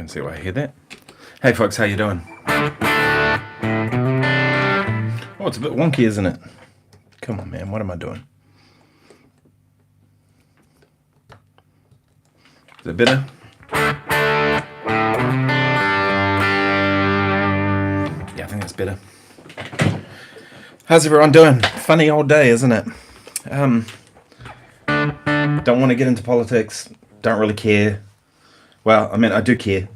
and see if I hear that. Hey folks, how you doing? Oh, it's a bit wonky, isn't it? Come on, man, what am I doing? Is it better? Yeah, I think that's better. How's everyone doing? Funny old day, isn't it? Don't want to get into politics. Don't really care. Well, I mean, I do care.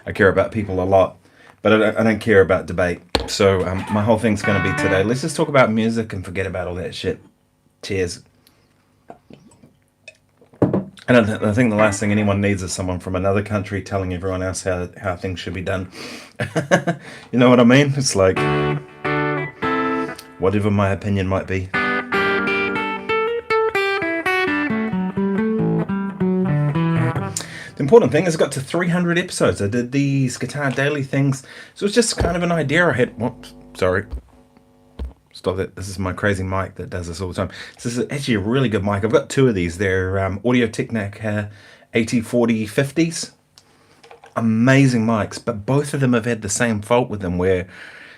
I care about people a lot, but I don't care about debate. So my whole thing's going to be today, let's just talk about music and forget about all that shit. Cheers. And I think the last thing anyone needs is someone from another country telling everyone else how things should be done. You know what I mean? It's like, whatever my opinion might be. The important thing is I got to 300 episodes. I did these Guitar Daily things. So it's just kind of an idea I had. Whoops, sorry. Stop that. This is my crazy mic that does this all the time. This is actually a really good mic. I've got two of these. They're Audio-Technica 8040-50s. Amazing mics, but both of them have had the same fault with them where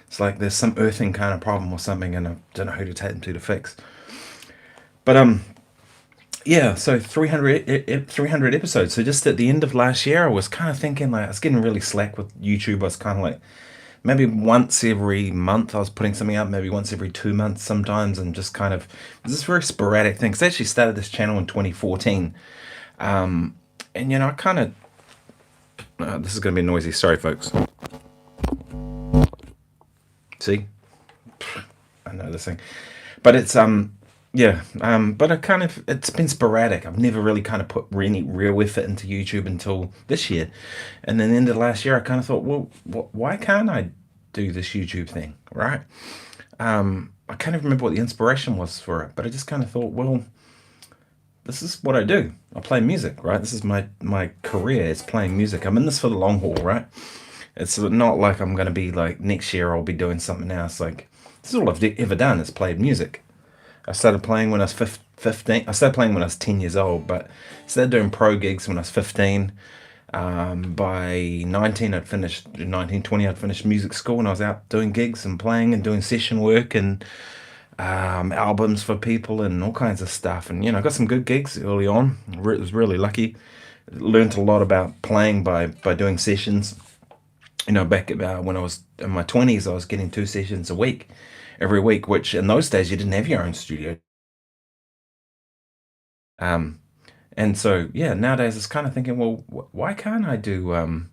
it's like there's some earthing kind of problem or something and I don't know who to take them to fix. But yeah, so 300 episodes. So just at the end of last year, I was kind of thinking, like, I was getting really slack with YouTube. I was kind of like, maybe once every month I was putting something out, maybe once every 2 months sometimes, and just kind of, it was this very sporadic thing. Because I actually started this channel in 2014. And, you know, I kind of, this is going to be noisy. Sorry, folks. See? I know this thing. But it's, yeah, but it's been sporadic. I've never really kind of put any real effort into YouTube until this year. And then the end of last year, I kind of thought, well, why can't I do this YouTube thing, right? I can't even remember what the inspiration was for it, but I just kind of thought, well, this is what I do. I play music, right? This is my career, is playing music. I'm in this for the long haul, right? It's not like I'm going to be like, next year I'll be doing something else. Like, this is all I've ever done is played music. I started playing when I was 15. I started playing when I was 10 years old, but I started doing pro gigs when I was 15. By 19, I'd finished, 19, 20, I'd finished music school and I was out doing gigs and playing and doing session work and albums for people and all kinds of stuff. And, you know, I got some good gigs early on. I was really lucky. Learned a lot about playing by doing sessions. You know, back about when I was in my 20s, I was getting 2 sessions a week. Every week, which in those days you didn't have your own studio. And so, yeah, nowadays it's kind of thinking, well, why can't I do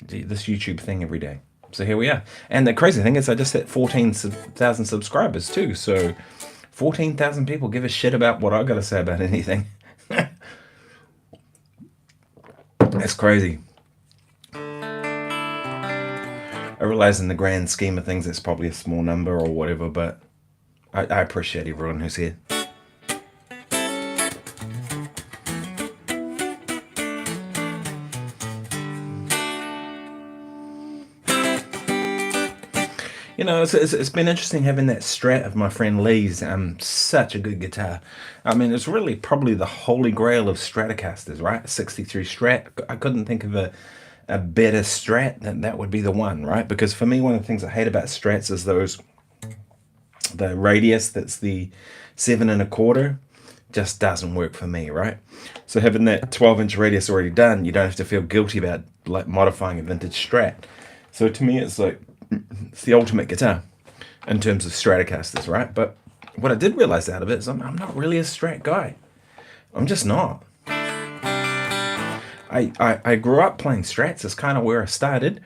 this YouTube thing every day? So here we are. And the crazy thing is I just hit 14,000 subscribers too. So 14,000 people give a shit about what I got to say about anything. That's crazy. I realize in the grand scheme of things it's probably a small number or whatever, but I appreciate everyone who's here. You know, it's been interesting having that Strat of my friend Lee's. Such a good guitar. I mean, it's really probably the holy grail of Stratocasters, right? 63 Strat. I couldn't think of a better Strat, that would be the one, right? Because for me, one of the things I hate about Strats is the radius that's the 7 1/4 just doesn't work for me, right? So having that 12-inch radius already done, you don't have to feel guilty about like modifying a vintage Strat. So to me, it's like, it's the ultimate guitar in terms of Stratocasters, right? But what I did realize out of it is I'm not really a Strat guy. I'm just not. I grew up playing Strats. It's kind of where I started.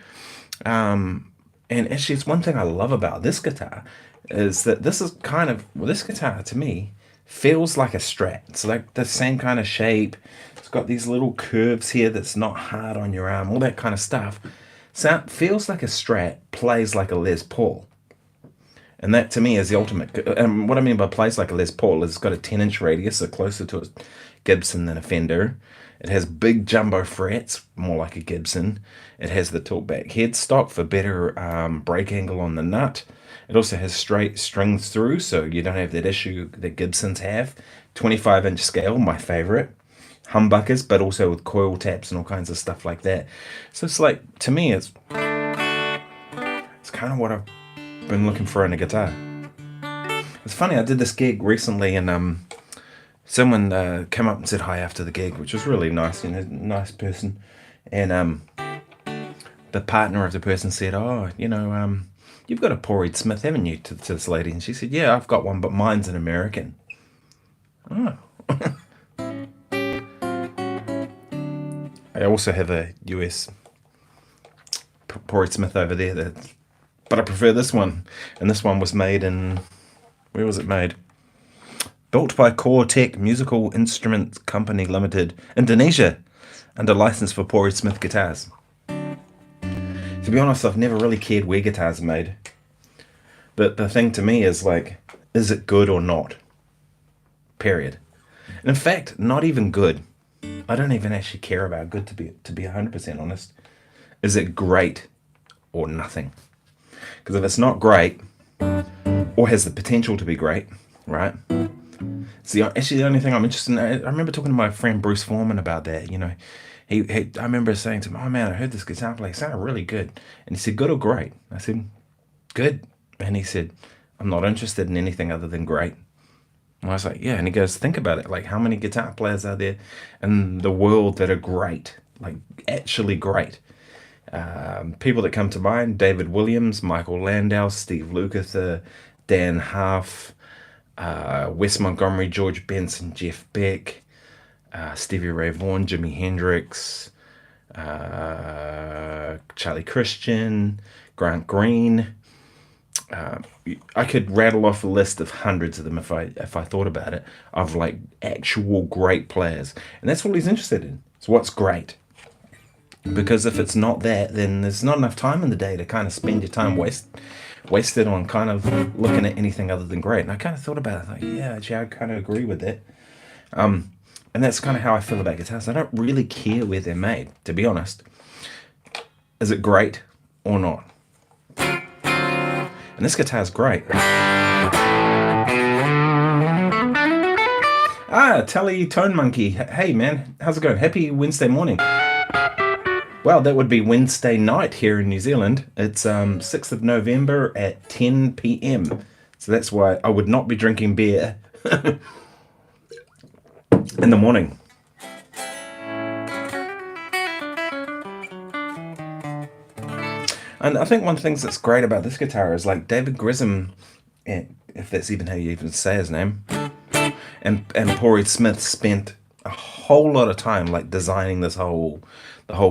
And actually, it's one thing I love about this guitar is that this is kind of, well, this guitar to me feels like a Strat. It's like the same kind of shape. It's got these little curves here that's not hard on your arm, all that kind of stuff. So it feels like a Strat, plays like a Les Paul. And that to me is the ultimate. And what I mean by plays like a Les Paul is it's got a 10-inch radius, so closer to a Gibson than a Fender. It has big jumbo frets, more like a Gibson. It has the tilt-back headstock for better break angle on the nut. It also has straight strings through, so you don't have that issue that Gibsons have. 25-inch scale, my favorite. humbuckers, but also with coil taps and all kinds of stuff like that. So it's like, to me, it's kind of what I've been looking for in a guitar. It's funny, I did this gig recently, and someone came up and said hi after the gig, which was really nice, nice person. And the partner of the person said, "Oh, you've got a Paul Reed Smith, haven't you?" to this lady. And she said, "Yeah, I've got one, but mine's an American." Oh. I also have a US Paul Reed Smith over there, but I prefer this one. And this one was made in, where was it made? Built by Core Tech Musical Instruments Company Limited, Indonesia, under license for Paul Reed Smith guitars. To be honest, I've never really cared where guitars are made. The thing to me is like, is it good or not? Period. And in fact, not even good. I don't even actually care about good, to be 100% honest. Is it great or nothing? Because if it's not great, or has the potential to be great, right? It's actually the only thing I'm interested in. I remember talking to my friend Bruce Foreman about that. I remember saying to him, "Oh man, I heard this guitar play. It sounded really good." And he said, "Good or great?" I said, "Good." And he said, "I'm not interested in anything other than great." And I was like, "Yeah." And he goes, "Think about it. Like, how many guitar players are there in the world that are great? Like, actually great?" People that come to mind: David Williams, Michael Landau, Steve Lukather, Dan Huff, Wes Montgomery, George Benson, Jeff Beck, Stevie Ray Vaughan, Jimi Hendrix, Charlie Christian, Grant Green. I could rattle off a list of hundreds of them if I thought about it, of like actual great players. And that's what he's interested in. So what's great? Because if it's not that, then there's not enough time in the day to kind of spend your time wasted on kind of looking at anything other than great. And I kind of thought about it, like, yeah, actually, I kind of agree with that. And that's kind of how I feel about guitars. I don't really care where they're made, to be honest. Is it great or not? And this guitar's great. Telly Tone Monkey. Hey man, how's it going? Happy Wednesday morning. Well, that would be Wednesday night here in New Zealand. It's 6th of November at 10 p.m. So that's why I would not be drinking beer in the morning. And I think one of the things that's great about this guitar is like David Grissom, if that's even how you even say his name, and Paul Reed Smith spent a whole lot of time like designing the whole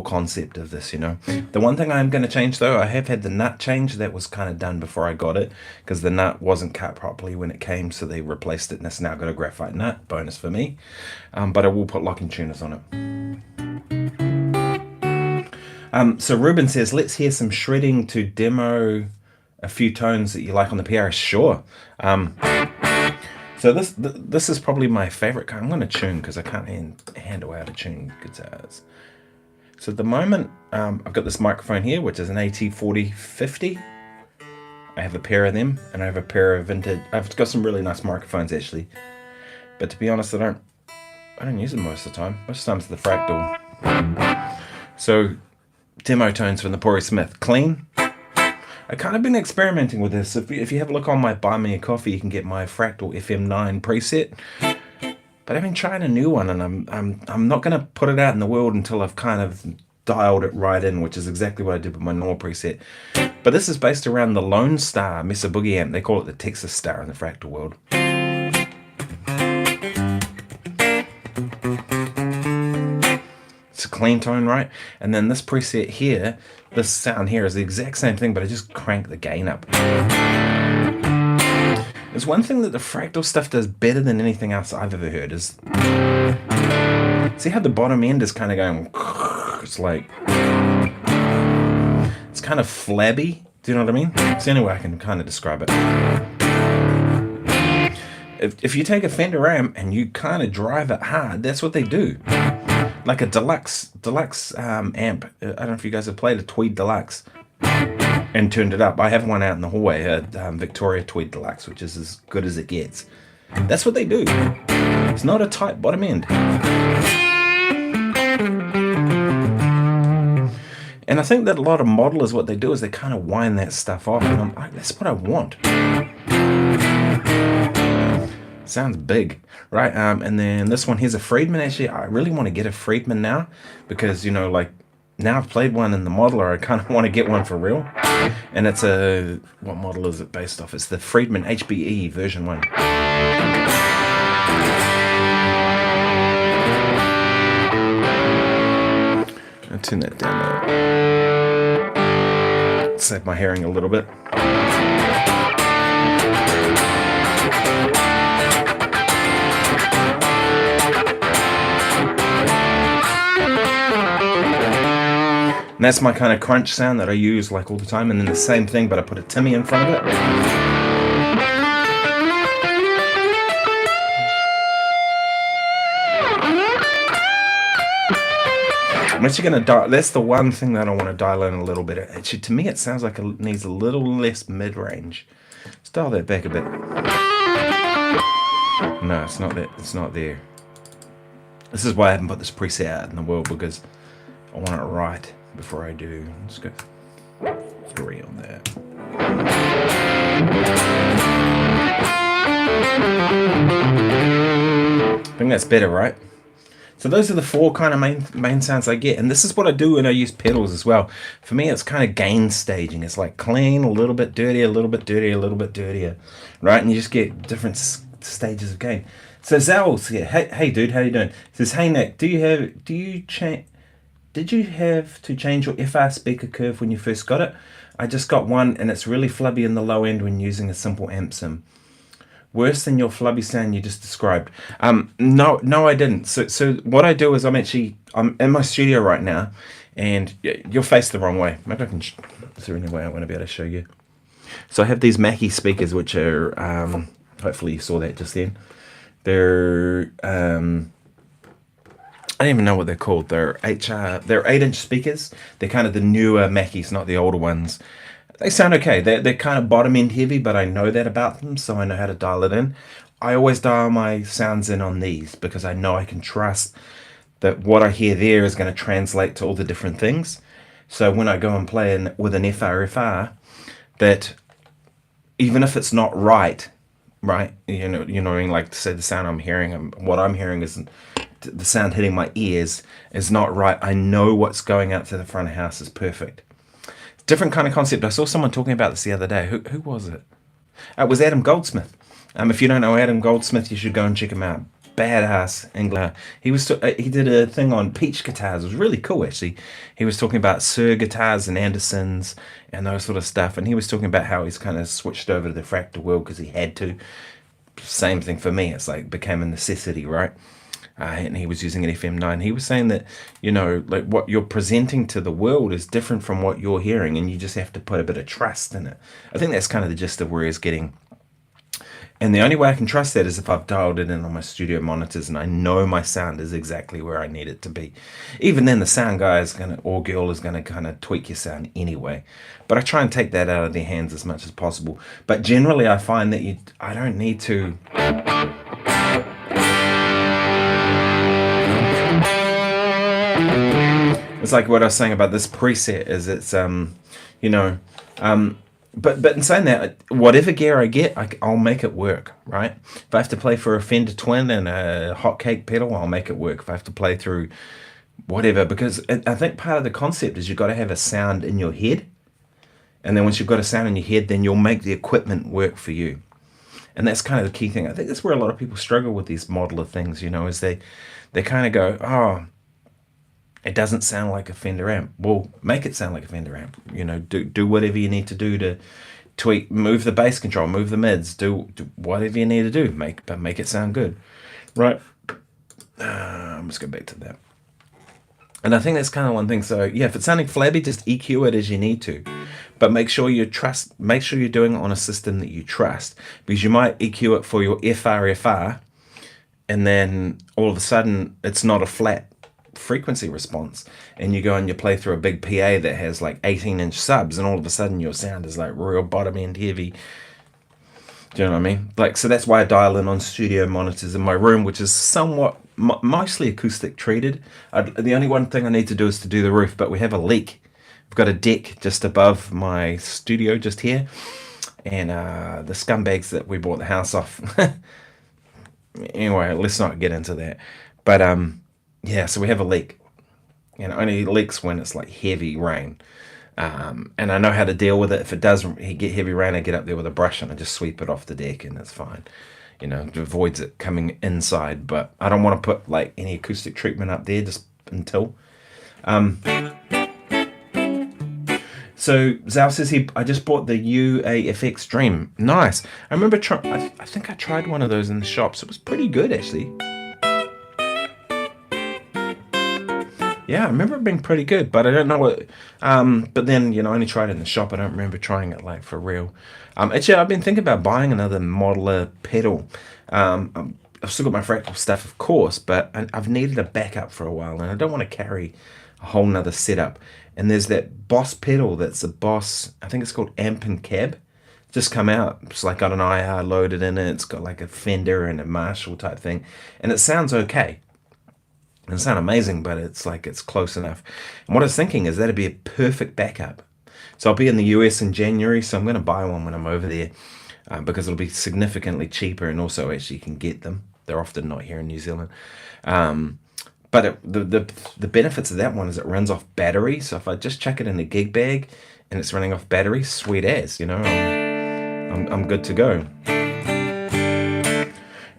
concept of this, The one thing I'm going to change though, I have had the nut change. That was kind of done before I got it because the nut wasn't cut properly when it came, so they replaced it and it's now got a graphite nut. Bonus for me. But I will put locking tuners on it. So Ruben says, let's hear some shredding to demo a few tones that you like on the PRS. Sure. So this is probably my favorite kind. I'm going to tune because I can't handle how to tune guitars. So at the moment, I've got this microphone here, which is an AT4050. I have a pair of them, and I have a pair of vintage. I've got some really nice microphones actually, but to be honest, I don't use them most of the time. Most of the time it's the Fractal. So demo tones from the Paul Reed Smith, clean. I kind of been experimenting with this. If you have a look on my Buy Me a Coffee, you can get my Fractal FM9 preset. But I've been trying a new one, and I'm not going to put it out in the world until I've kind of dialed it right in, which is exactly what I did with my normal preset. But this is based around the Lone Star Mesa Boogie amp. They call it the Texas Star in the Fractal world. It's a clean tone, right? And then this preset here, this sound here is the exact same thing, but I just crank the gain up. There's one thing that the Fractal stuff does better than anything else I've ever heard is, see how the bottom end is kind of going, it's like, it's kind of flabby. Do you know what I mean? It's the only way I can kind of describe it. If you take a Fender amp and you kind of drive it hard, that's what they do. Like a deluxe amp. I don't know if you guys have played a Tweed Deluxe and turned it up. I have one out in the hallway, a Victoria Tweed Deluxe, which is as good as it gets. That's what they do. It's not a tight bottom end. And I think that a lot of modelers, what they do is they kind of wind that stuff off, and I'm like, that's what I want. Sounds big, right? And then this one here's a Friedman. Actually, I really want to get a Friedman now, because, you know, like, now I've played one in the modeler, I kind of want to get one for real. And it's a, what model is it based off? It's the Friedman HBE version 1. I'll turn that down now. Save my hearing a little bit. And that's my kind of crunch sound that I use like all the time, and then the same thing, but I put a Timmy in front of it. I'm actually going to dial, that's the one thing that I want to dial in a little bit. Actually, to me it sounds like it needs a little less mid-range. Let's dial that back a bit. No, it's not that, it's not there. This is why I haven't put this preset out in the world, because I want it right before I do. Let's go 3 on that. I think that's better, right? So those are the 4 kind of main sounds I get, and this is what I do when I use pedals as well. For me, it's kind of gain staging. It's like clean, a little bit dirtier, a little bit dirtier, a little bit dirtier, right? And you just get different stages of gain. So Zal's here. Hey dude, how you doing? Says, hey Nick, did you have to change your FR speaker curve when you first got it? I just got one and it's really flubby in the low end when using a simple amp sim. Worse than your flubby sound you just described. No, I didn't. So what I do is I'm in my studio right now, and you're faced the wrong way. Maybe I can. Is there any way I want to be able to show you? So I have these Mackie speakers, which are hopefully you saw that just then. They're I don't even know what they're called. They're 8-inch speakers. They're kind of the newer Mackies, not the older ones. They sound okay. They're kind of bottom end heavy, but I know that about them, so I know how to dial it in. I always dial my sounds in on these because I know I can trust that what I hear there is going to translate to all the different things. So when I go and play with an FR, that even if it's not right, you know what I mean, like say the sound I'm hearing, what I'm hearing is the sound hitting my ears is not right. I know what's going out to the front of house is perfect. Different kind of concept. I saw someone talking about this the other day. Who was it? It was Adam Goldsmith. If you don't know Adam Goldsmith, you should go and check him out. Badass English. He did a thing on Peach guitars. It was really cool, actually. He was talking about Sir guitars and Andersons and those sort of stuff. And he was talking about how he's kind of switched over to the fractal world because he had to. Same thing for me. It's like became a necessity, right? And he was using an FM9. He was saying that, you know, like what you're presenting to the world is different from what you're hearing, and you just have to put a bit of trust in it. I think that's kind of the gist of where he's getting. And the only way I can trust that is if I've dialed it in on my studio monitors and I know my sound is exactly where I need it to be. Even then, the sound guy is going to, or girl is going to kind of tweak your sound anyway. But I try and take that out of their hands as much as possible. But generally, I find that I don't need to. It's like what I was saying about this preset is it's, you know, but in saying that, whatever gear I get, I'll make it work, right? If I have to play for a Fender Twin and a hotcake pedal, I'll make it work. If I have to play through whatever, because I think part of the concept is you've got to have a sound in your head. And then once you've got a sound in your head, then you'll make the equipment work for you. And that's kind of the key thing. I think that's where a lot of people struggle with these modeler things, you know, is they kind of go, oh, it doesn't sound like a Fender amp. Well, make it sound like a Fender amp. You know, do whatever you need to do to tweak, move the bass control, move the mids, do whatever you need to do. But make it sound good, right? Let's go back to that. And I think that's kind of one thing. So yeah, if it's sounding flabby, just EQ it as you need to, but make sure you're doing it on a system that you trust, because you might EQ it for your FR, and then all of a sudden it's not a flat frequency response, and you go and you play through a big PA that has like 18-inch subs, and all of a sudden your sound is like real bottom end heavy. Do you know what I mean? Like, so that's why I dial in on studio monitors in my room, which is somewhat mostly acoustic treated. The only one thing I need to do is to do the roof, but we have a leak I've got a deck just above my studio, just here, and the scumbags that we bought the house off. Anyway, let's not get into that. But yeah, so we have a leak, and it only leaks when it's like heavy rain. And I know how to deal with it. If it does get heavy rain, I get up there with a brush and I just sweep it off the deck, and it's fine. It avoids it coming inside. But I don't want to put like any acoustic treatment up there just until. So Zhao says I just bought the UAFX Dream. Nice. I remember I think I tried one of those in the shops. It was pretty good actually. Yeah, I remember it being pretty good, but I don't know what. But then I only tried it in the shop. I don't remember trying it like for real. Actually, I've been thinking about buying another modeler pedal. I've still got my fractal stuff, of course, but I've needed a backup for a while, and I don't want to carry a whole nother setup. And there's that Boss pedal that's a Boss. I think it's called Amp and Cab. Just come out. It's like got an IR loaded in it. It's got like a Fender and a Marshall type thing, and it sounds okay. It doesn't sound amazing, but it's close enough. And what I was thinking is that'd be a perfect backup. So I'll be in the US in January, so I'm going to buy one when I'm over there because it'll be significantly cheaper, and also actually you can get them. They're often not here in New Zealand. But the benefits of that one is it runs off battery. So if I just chuck it in a gig bag and it's running off battery, sweet as, I'm good to go.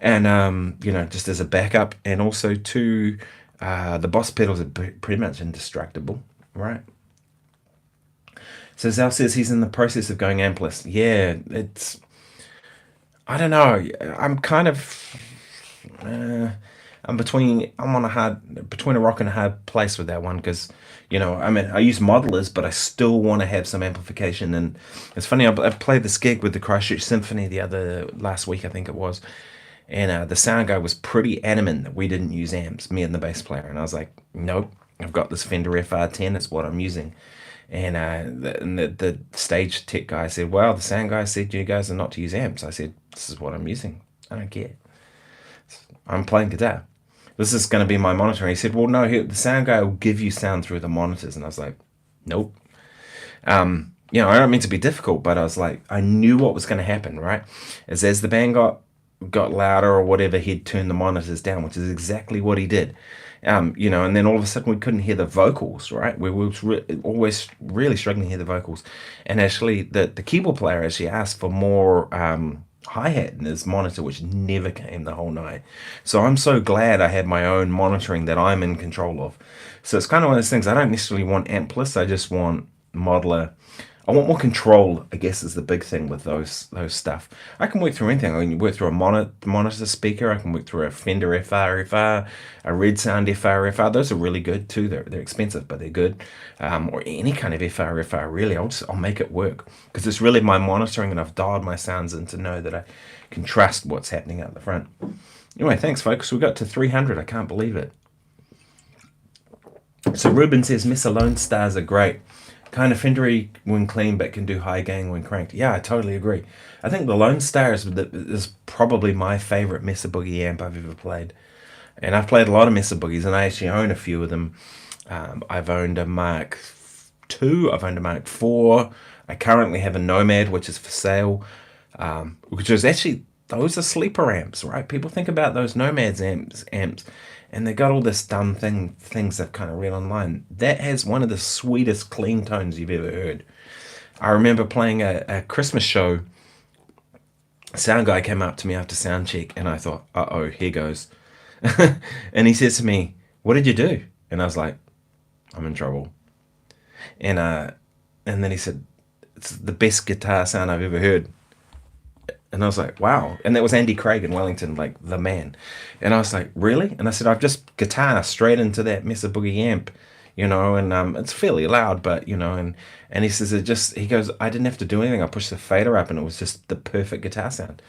And just as a backup, and also to the Boss pedals are pretty much indestructible, right? So Zal says he's in the process of going ampless. Yeah, I don't know. I'm kind of I'm between a rock and a hard place with that one, because I use modelers, but I still want to have some amplification. And it's funny, I played this gig with the Christchurch Symphony last week, I think it was. And the sound guy was pretty adamant that we didn't use amps, me and the bass player. And I was like, nope, I've got this Fender FR10, it's what I'm using. And the stage tech guy said, well, the sound guy said you guys are not to use amps. I said, this is what I'm using. I don't care. I'm playing guitar. This is going to be my monitor. And he said, well, no, the sound guy will give you sound through the monitors. And I was like, nope. I don't mean to be difficult, but I was like, I knew what was going to happen, right? As the band got louder or whatever, he'd turn the monitors down, which is exactly what he did. And then all of a sudden we couldn't hear the vocals, right? We were always really struggling to hear the vocals. And actually the keyboard player actually asked for more hi-hat in his monitor, which never came the whole night. So I'm so glad I had my own monitoring that I'm in control of. So it's kind of one of those things. I don't necessarily want ampless, I just want modeler. I want more control, I guess, is the big thing with those stuff. I can work through anything. I can work through a monitor speaker. I can work through a Fender FR, a Red Sound FR. Those are really good too. They're expensive, but they're good. Or any kind of FR, really. I'll make it work, because it's really my monitoring, and I've dialed my sounds in to know that I can trust what's happening out the front. Anyway, thanks, folks. We got to 300. I can't believe it. So Ruben says Mesa Lone Stars are great. Kind of Fendery when clean, but can do high gain when cranked. Yeah, I totally agree. I think the Lone Star is probably my favorite Mesa Boogie amp I've ever played. And I've played a lot of Mesa Boogies, and I actually own a few of them. I've owned a Mark II, I've owned a Mark IV. I currently have a Nomad, which is for sale, which is actually, those are sleeper amps, right? People think about those Nomads amps, and they got all this dumb things they've kind of read online. That has one of the sweetest clean tones you've ever heard. I remember playing a Christmas show. A sound guy came up to me after sound check, and I thought, uh-oh, here goes. And he says to me, what did you do? And I was like, I'm in trouble. And then he said, it's the best guitar sound I've ever heard. And I was like, wow. And that was Andy Craig in Wellington, like the man. And I was like, really? And I said, I've just guitar straight into that Mesa Boogie amp, and it's fairly loud, but, and he says, he goes, I didn't have to do anything. I pushed the fader up and it was just the perfect guitar sound.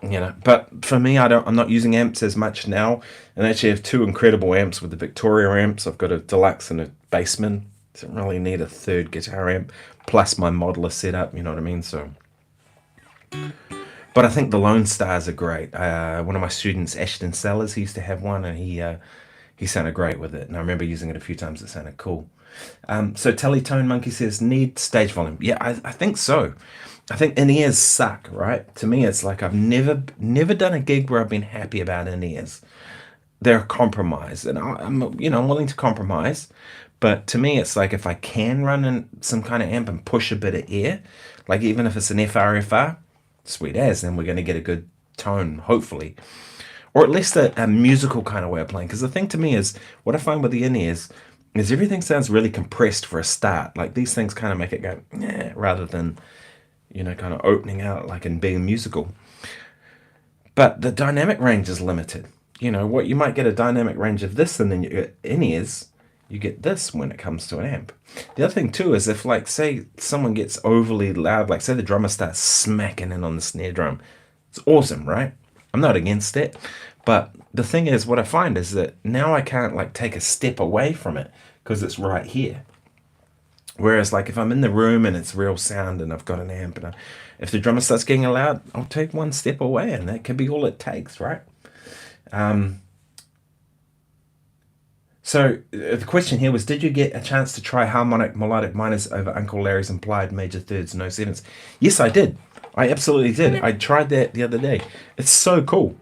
But for me, I'm not using amps as much now. And I actually have two incredible amps with the Victoria amps. I've got a deluxe and a Bassman. Don't really need a third guitar amp, plus my modeler setup, you know what I mean? So... But I think the Lone Stars are great. One of my students, Ashton Sellers, he used to have one, and he sounded great with it. And I remember using it a few times. It sounded cool. So Teletone Monkey says, need stage volume. Yeah, I think so. I think in-ears suck, right? To me, it's like I've never done a gig where I've been happy about in-ears. They're a compromise, and I'm willing to compromise. But to me, it's like if I can run in some kind of amp and push a bit of air, like even if it's an FRFR, sweet as, then we're going to get a good tone, hopefully. Or at least a musical kind of way of playing. Because the thing to me is, what I find with the in-ears is everything sounds really compressed for a start. Like these things kind of make it go, rather than, kind of opening out like and being musical. But the dynamic range is limited. What you might get a dynamic range of this, and then you get in-ears, you get this when it comes to an amp. The other thing too is if, like, say someone gets overly loud, like say the drummer starts smacking in on the snare drum, it's awesome, right? I'm not against it. But the thing is, what I find is that now I can't like take a step away from it because it's right here. Whereas like if I'm in the room and it's real sound and I've got an amp, and if the drummer starts getting loud, I'll take one step away, and that can be all it takes, right? So the question here was, did you get a chance to try harmonic melodic minors over Uncle Larry's implied major thirds, no sevenths? Yes, I did. I absolutely did. I tried that the other day. It's so cool.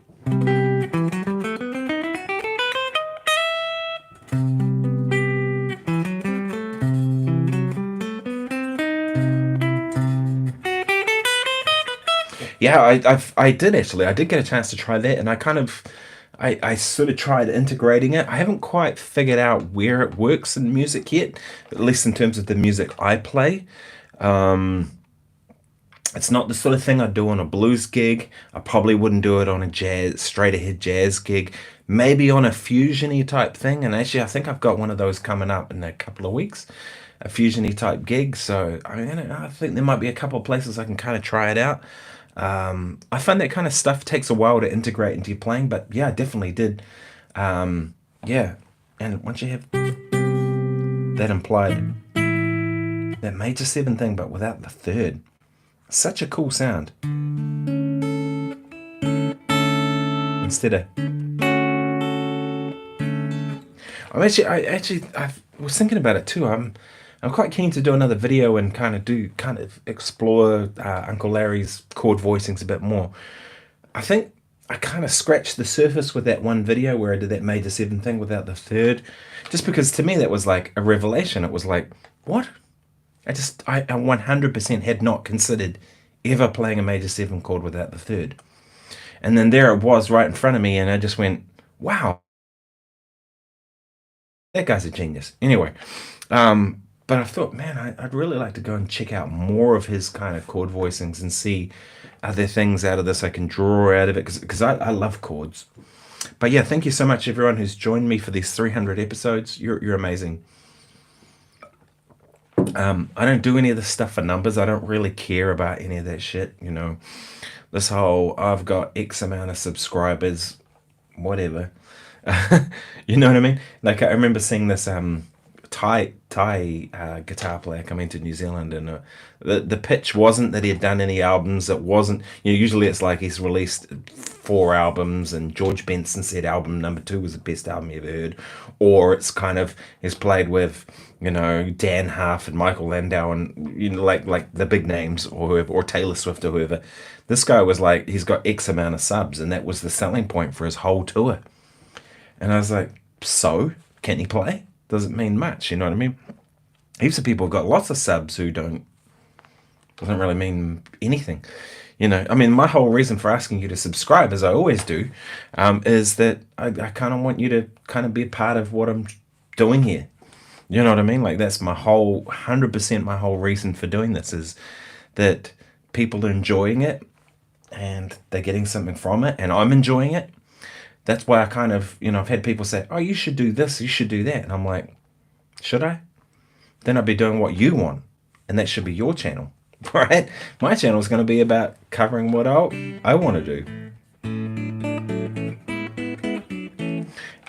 Yeah, I did actually. I did get a chance to try that, and I sort of tried integrating it. I haven't quite figured out where it works in music yet, at least in terms of the music I play. It's not the sort of thing I'd do on a blues gig. I probably wouldn't do it on a straight ahead jazz gig. Maybe on a fusion-y type thing. And actually, I think I've got one of those coming up in a couple of weeks, a fusion-y type gig. So I think there might be a couple of places I can kind of try it out. I find that kind of stuff takes a while to integrate into your playing, but yeah, I definitely did. Yeah, and once you have that implied, that major seven thing, but without the third, such a cool sound. Instead of, I was thinking about it too. I'm quite keen to do another video and kind of explore Uncle Larry's chord voicings a bit more. I think I kind of scratched the surface with that one video where I did that major seven thing without the third, just because to me that was like a revelation. It was like, what? I 100% had not considered ever playing a major seven chord without the third. And then there it was right in front of me, and I just went, wow, that guy's a genius. Anyway, but I thought, man, I'd really like to go and check out more of his kind of chord voicings and see are there things out of this I can draw out of it, because I love chords. But yeah, thank you so much everyone who's joined me for these 300 episodes. You're amazing. I don't do any of this stuff for numbers. I don't really care about any of that shit, this whole I've got X amount of subscribers, whatever. You know what I mean? Like I remember seeing this Thai guitar player coming to New Zealand, and the pitch wasn't that he had done any albums. It wasn't, usually it's like he's released 4 albums and George Benson said album number 2 was the best album he ever heard, or it's kind of he's played with Dan Huff and Michael Landau and like the big names, or whoever, or Taylor Swift or whoever. This guy was like, he's got X amount of subs, and that was the selling point for his whole tour. And I was like, so can he play? Doesn't mean much, you know what I mean? Heaps of people have got lots of subs who doesn't really mean anything. I mean, my whole reason for asking you to subscribe, as I always do, is that I kind of want you to kind of be a part of what I'm doing here. You know what I mean? Like that's my whole 100% my whole reason for doing this, is that people are enjoying it and they're getting something from it, and I'm enjoying it. That's why I kind of, I've had people say, oh, you should do this, you should do that. And I'm like, should I? Then I'd be doing what you want, and that should be your channel, right? My channel is going to be about covering what I want to do.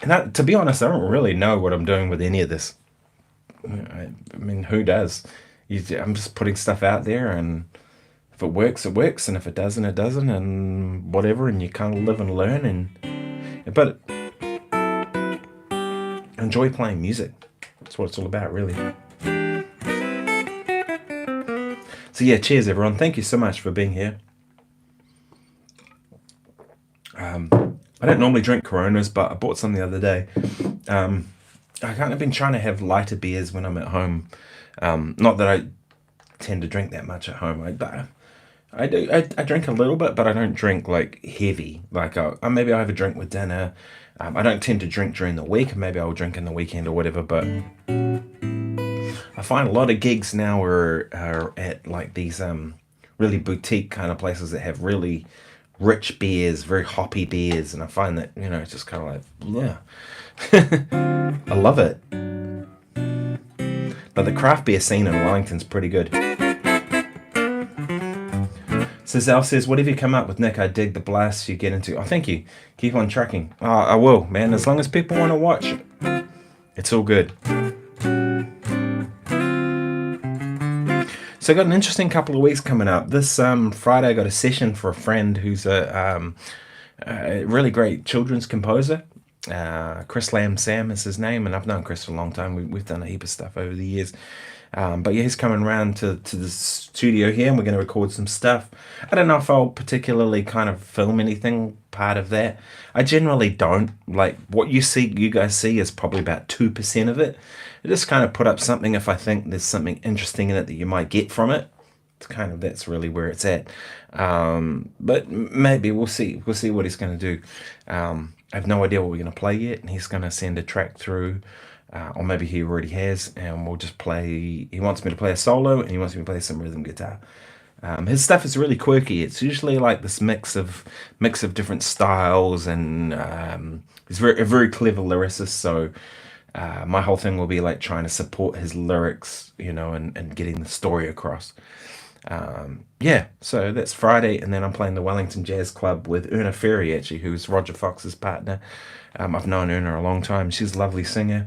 And to be honest, I don't really know what I'm doing with any of this. I mean, who does? I'm just putting stuff out there, and if it works, it works, and if it doesn't, it doesn't, and whatever, and you kind of live and learn, but enjoy playing music. That's what it's all about, really. So yeah, cheers everyone. Thank you so much for being here. I don't normally drink Coronas, but I bought some the other day. I kind of been trying to have lighter beers when I'm at home. Not that I tend to drink that much at home. I drink a little bit, but I don't drink like heavy. Like maybe I have a drink with dinner. I don't tend to drink during the week. Maybe I'll drink in the weekend or whatever. But I find a lot of gigs now are at like these really boutique kind of places that have really rich beers, very hoppy beers, and I find that, you know, it's just kind of like, yeah. I love it. But the craft beer scene in Wellington's pretty good. So Zal says, whatever you come up with, Nick, I dig the blasts you get into. Oh, thank you. Keep on tracking. Oh, I will, man. As long as people want to watch, it's all good. So I got an interesting couple of weeks coming up. This Friday I got a session for a friend who's a really great children's composer. Chris Lamb Sam is his name, and I've known Chris for a long time. We've done a heap of stuff over the years. But yeah, he's coming around to the studio here, and we're going to record some stuff. I don't know if I'll particularly kind of film anything part of that. I generally don't. Like, what you guys see is probably about 2% of it. I just kind of put up something if I think there's something interesting in it that you might get from it. It's kind of, that's really where it's at. But maybe we'll see. We'll see what he's going to do. I have no idea what we're going to play yet, and he's going to send a track through. Or maybe he already has, and we'll just play. He wants me to play a solo, and he wants me to play some rhythm guitar. His stuff is really quirky. It's usually like this mix of different styles, and he's a very clever lyricist. So my whole thing will be like trying to support his lyrics, you know, and getting the story across. Yeah, so that's Friday, and then I'm playing the Wellington Jazz Club with Una Ferry, actually, who's Roger Fox's partner. I've known Una a long time. She's a lovely singer.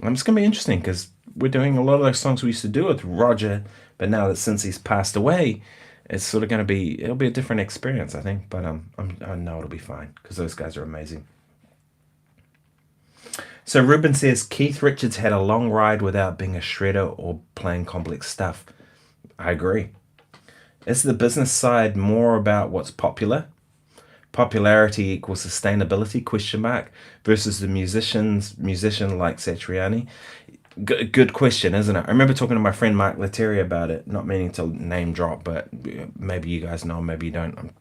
It's going to be interesting because we're doing a lot of those songs we used to do with Roger, but now that since he's passed away, it's sort of going to be, it'll be a different experience, I think, but I know it'll be fine because those guys are amazing. So Ruben says, Keith Richards had a long ride without being a shredder or playing complex stuff. I agree. Is the business side more about what's popular? Popularity equals sustainability, question mark, versus the musician like Satriani? Good question, isn't it? I remember talking to my friend Mark Lettieri about it, not meaning to name drop, but maybe you guys know, maybe you don't,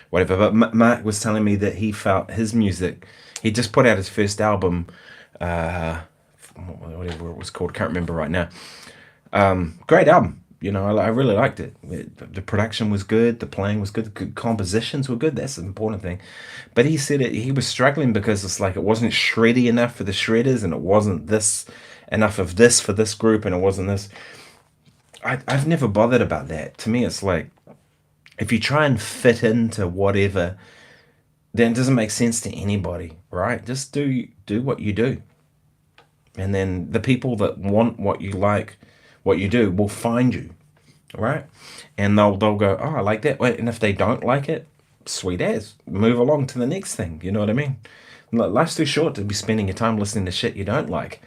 whatever. But Mark was telling me that he felt his music, he just put out his first album, whatever it was called, can't remember right now. Great album. You know, I really liked it. The production was good, the playing was good, the compositions were good. That's the important thing. But he said he was struggling because it's like it wasn't shreddy enough for the shredders, and it wasn't enough of this for this group, and it wasn't this. I've never bothered about that. To me, it's like if you try and fit into whatever, then it doesn't make sense to anybody, right? Just do what you do, and then the people that want what you like, what you do, will find you, right? And they'll go, oh, I like that. And if they don't like it, sweet as, move along to the next thing. You know what I mean? Life's too short to be spending your time listening to shit you don't like,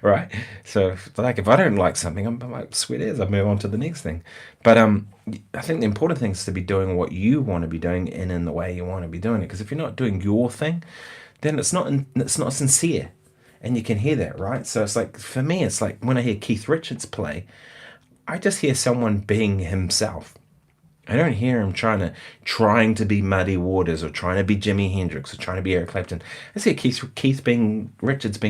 right? So if I don't like something, I'm like, sweet as, I move on to the next thing. But I think the important thing is to be doing what you want to be doing and in the way you want to be doing it. Because if you're not doing your thing, then it's not sincere. And you can hear that, right? So it's like, for me, it's like when I hear Keith Richards play, I just hear someone being himself. I don't hear him trying to be Muddy Waters or trying to be Jimi Hendrix or trying to be Eric Clapton. I see Keith being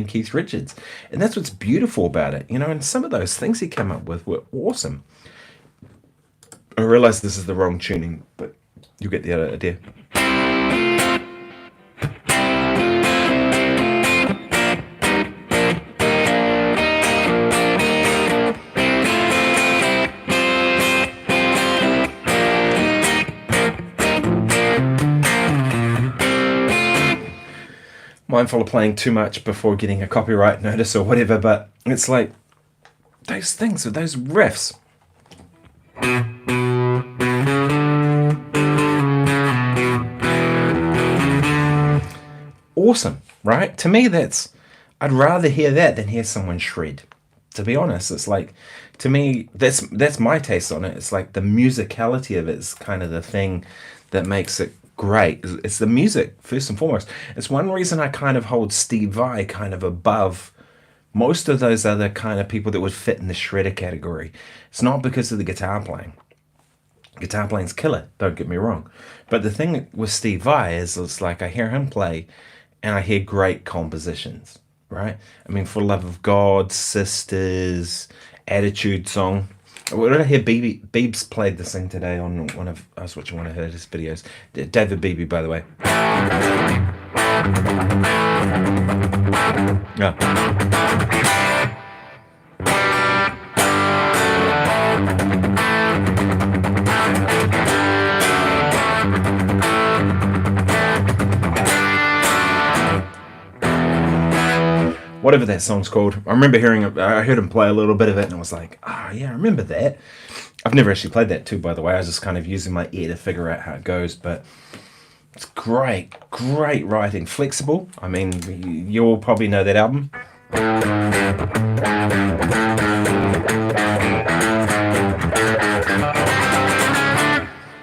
Keith Richards. And that's what's beautiful about it, you know, and some of those things he came up with were awesome. I realize this is the wrong tuning, but you get the other idea. Mindful of playing too much before getting a copyright notice or whatever, but it's like those things, those riffs. Awesome, right? To me, I'd rather hear that than hear someone shred. To be honest, it's like, to me, that's my taste on it. It's like the musicality of it is kind of the thing that makes it great. It's the music first and foremost. It's one reason I kind of hold Steve Vai kind of above most of those other kind of people that would fit in the shredder category. It's not because of the guitar playing. Guitar playing's killer, don't get me wrong. But the thing with Steve Vai is, it's like I hear him play and I hear great compositions, right? I mean, For Love of God, Sisters, Attitude Song. What did I hear? Beebs played this thing today on I was watching one of his videos. David Beebe, by the way. Yeah. Whatever that song's called. I remember I heard him play a little bit of it and I was like, yeah, I remember that. I've never actually played that too, by the way. I was just kind of using my ear to figure out how it goes, but it's great writing. Flexible. I mean, you all probably know that album.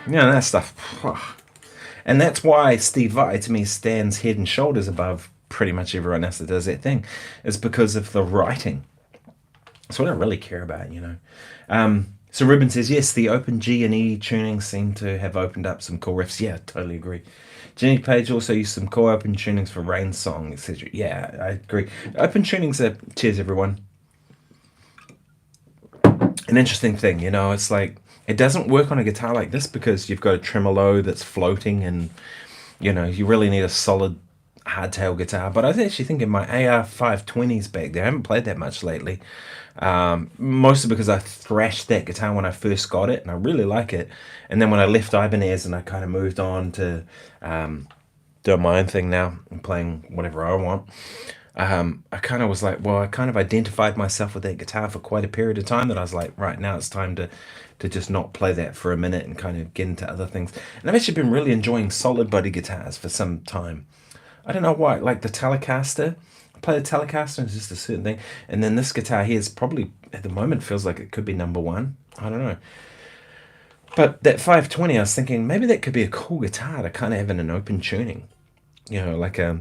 Yeah, that stuff. And that's why Steve Vai, to me, stands head and shoulders above pretty much everyone else that does that thing. It's because of the writing. That's what I really care about, So Ruben says, yes, the open G and E tunings seem to have opened up some cool riffs. Yeah, totally agree. Jenny Page also used some cool open tunings for Rain Song, etc. Yeah, I agree. Open tunings are, cheers everyone, an interesting thing, it's like, it doesn't work on a guitar like this because you've got a tremolo that's floating and, you really need a solid hardtail guitar. But I was actually thinking my AR 520s back there, I haven't played that much lately, mostly because I thrashed that guitar when I first got it and I really like it, and then when I left Ibanez and I kind of moved on to doing my own thing now and playing whatever I want, I kind of was like, well, I kind of identified myself with that guitar for quite a period of time that I was like, right, now it's time to just not play that for a minute and kind of get into other things. And I've actually been really enjoying solid body guitars for some time. I don't know why, like the Telecaster. I play the Telecaster and it's just a certain thing. And then this guitar here is probably, at the moment, feels like it could be number one. I don't know. But that 520, I was thinking, maybe that could be a cool guitar to kind of have in an open tuning. Like a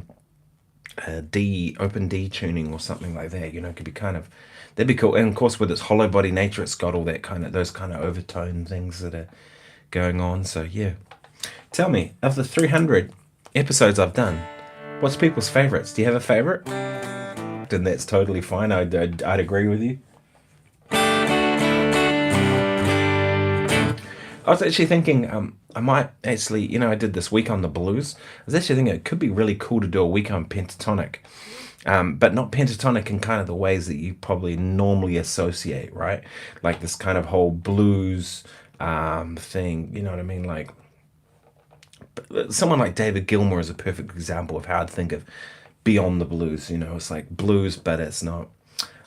open D tuning or something like that. Could be kind of, that'd be cool. And of course, with its hollow body nature, it's got all that those kind of overtone things that are going on. So yeah. Tell me, of the 300 episodes I've done, what's people's favorites? Do you have a favorite? Then that's totally fine. I'd agree with you. I was actually thinking, I might actually, I did this week on the blues. I was actually thinking it could be really cool to do a week on pentatonic, but not pentatonic in kind of the ways that you probably normally associate, right? Like this kind of whole blues thing, you know what I mean? Like, someone like David Gilmour is a perfect example of how I'd think of beyond the blues. It's like blues, but it's not.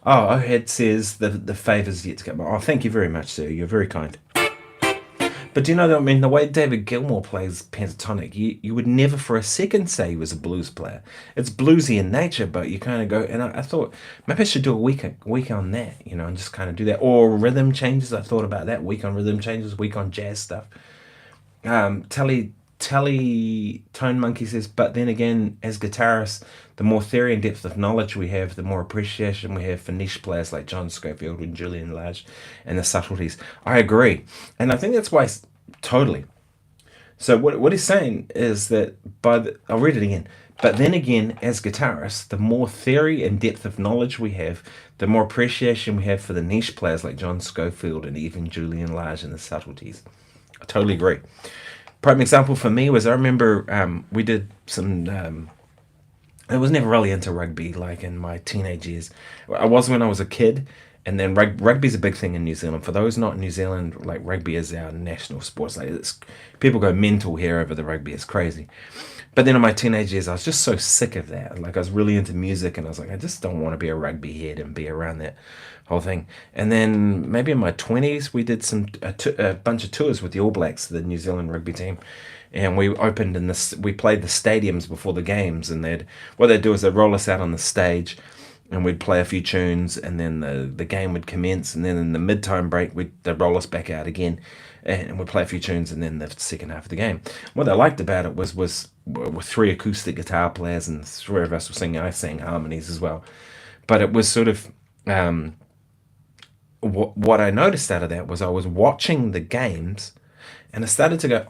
Oh, Ohad says the favour's yet to come. Oh, thank you very much, sir. You're very kind. But do you know that, the way David Gilmour plays pentatonic, you would never for a second say he was a blues player. It's bluesy in nature, but you kind of go, and I thought, maybe I should do a week on that, and just kind of do that. Or rhythm changes, I thought about that, week on rhythm changes, week on jazz stuff. Telly Tone Monkey says, but then again, as guitarists, the more theory and depth of knowledge we have, the more appreciation we have for niche players like John Scofield and Julian Lage and the subtleties. I agree. And I think that's why, totally. So what he's saying is that I'll read it again. But then again, as guitarists, the more theory and depth of knowledge we have, the more appreciation we have for the niche players like John Scofield and even Julian Lage and the subtleties. I totally agree. Prime example for me was, I remember we did some, I was never really into rugby, like in my teenage years. I was when I was a kid, and then rugby's a big thing in New Zealand. For those not in New Zealand, like rugby is our national sports. Like people go mental here over the rugby, it's crazy. But then in my teenage years, I was just so sick of that. Like I was really into music, and I was like, I just don't want to be a rugby head and be around that whole thing. And then maybe in my 20s, we did a bunch of tours with the All Blacks, the New Zealand rugby team. And we opened we played the stadiums before the games, and what they'd do is they'd roll us out on the stage, and we'd play a few tunes, and then the game would commence, and then in the mid-time break they'd roll us back out again, and we'd play a few tunes, and then the second half of the game. What I liked about it was with three acoustic guitar players, and three of us were singing. I sang harmonies as well, but it was sort of what I noticed out of that was I was watching the games, and I started to go,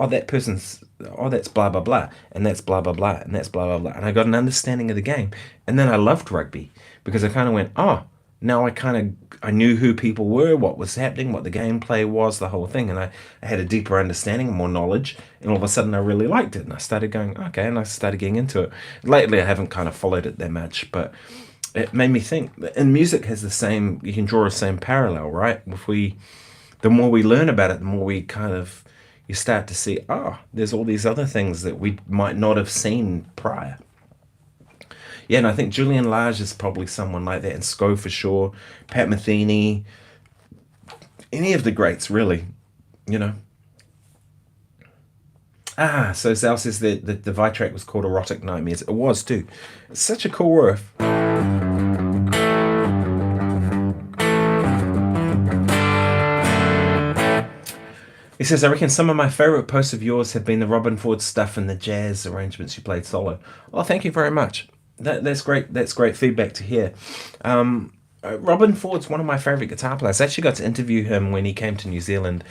that's blah blah blah, and that's blah blah blah, and that's blah blah blah, and I got an understanding of the game, and then I loved rugby because I kind of went, now I knew who people were, what was happening, what the gameplay was, the whole thing, and I had a deeper understanding, more knowledge, and all of a sudden I really liked it, and I started going, okay, and I started getting into it. Lately I haven't kind of followed it that much, but it made me think, and music has the same, you can draw the same parallel, right? The more we learn about it, the more we you start to see, there's all these other things that we might not have seen prior. Yeah, and I think Julian Lage is probably someone like that, and Sco for sure, Pat Metheny, any of the greats, really, you know. So Sal says that the Vi track was called Erotic Nightmares. It was too. It's such a cool riff. He says, I reckon some of my favourite posts of yours have been the Robin Ford stuff and the jazz arrangements you played solo. Oh, thank you very much. That's great. That's great feedback to hear. Robin Ford's one of my favourite guitar players. I actually got to interview him when he came to New Zealand.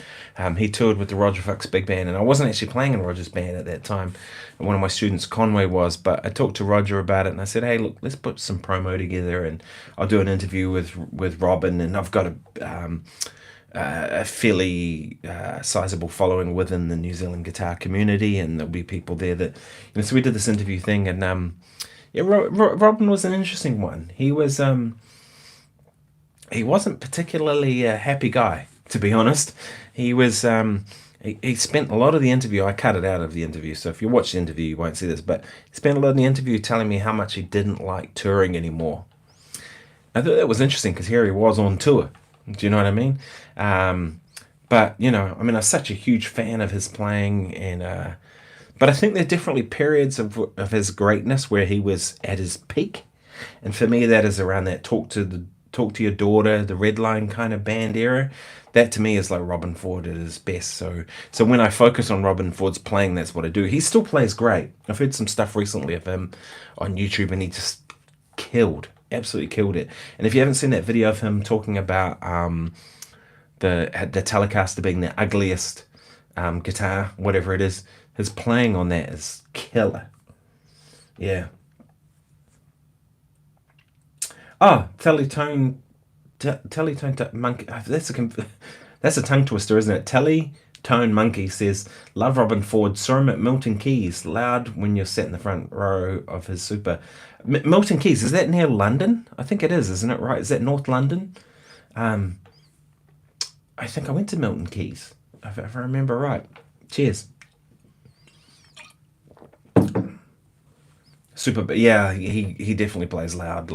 He toured with the Roger Fox Big Band, and I wasn't actually playing in Roger's band at that time. One of my students, Conway, was, but I talked to Roger about it, and I said, hey, look, let's put some promo together, and I'll do an interview with Robin, and I've got a fairly sizable following within the New Zealand guitar community, and there'll be people there that, so we did this interview thing, and Robin was an interesting one. He wasn't particularly a happy guy, to be honest. He was he spent a lot of the interview, I cut it out of the interview, so if you watch the interview you won't see this, but he spent a lot of the interview telling me how much he didn't like touring anymore. I thought that was interesting because here he was on tour. Do you know what I mean? But I was such a huge fan of his playing, and but I think there are definitely periods of his greatness where he was at his peak, and for me that is around that Talk to Your Daughter, the Red Line kind of band era. That to me is like Robin Ford at his best. So when I focus on Robin Ford's playing, that's what I do. He still plays great. I've heard some stuff recently of him on YouTube, and he just absolutely killed it. And if you haven't seen that video of him talking about the Telecaster being the ugliest guitar, whatever it is, his playing on that is killer. Yeah. Teletone Monkey. That's a tongue twister, isn't it? Teletone Monkey says, love Robin Ford. Saw him at Milton Keynes. Loud when you're sat in the front row of his Super. Milton Keynes, is that near London? I think it is, isn't it? Right? Is that North London? I think I went to Milton Keynes, if I remember right. Cheers. Super, but yeah, he definitely plays loud.